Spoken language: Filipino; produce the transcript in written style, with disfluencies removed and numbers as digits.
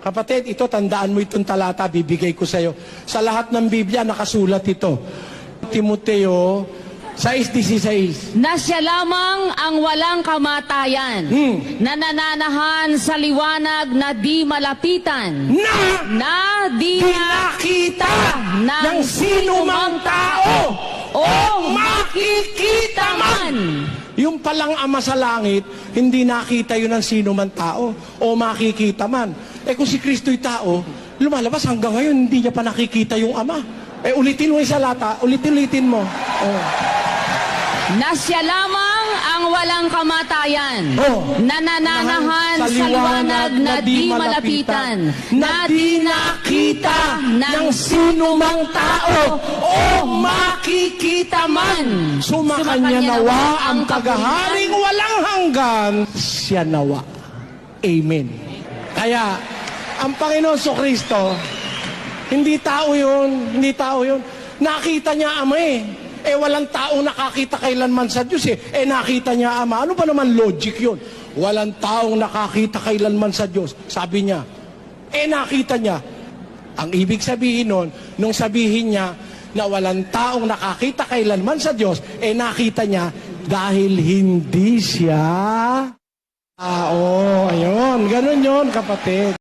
Kapatid, ito, tandaan mo itong talata, bibigay ko sa iyo. Sa lahat ng Biblia, nakasulat ito. Timoteo 6:16. Na siya lamang ang walang kamatayan, na nananahan sa liwanag na di malapitan, na di nakita ng sino mang tao o makikita man. Yung palang Ama sa langit, hindi nakita yun ng sino man tao o makikita man. Eh kung si Kristo'y tao, lumalabas hanggang ngayon, hindi niya pa nakikita yung Ama. Eh ulitin mo yung salata, ulitin mo. Oh. Na siya lamang ang walang kamatayan, na nananahan sa liwanag na di malapitan, na di nakita ng sino mang tao o makikita man. Sumakanya nawa ang kagaharing walang hanggan, siya nawa. Amen. Kaya, ang Panginoon Kristo, hindi tao yun, hindi tao yun. Nakita niya Ama eh. Eh walang taong nakakita kailanman sa Diyos eh. Eh nakita niya Ama. Ano ba naman logic yun? Walang taong nakakita kailanman sa Diyos. Sabi niya, eh nakita niya. Ang ibig sabihin nun, nung sabihin niya na walang taong nakakita kailanman sa Diyos, eh nakita niya dahil hindi siya tao. Ayun, ganun yun kapatid.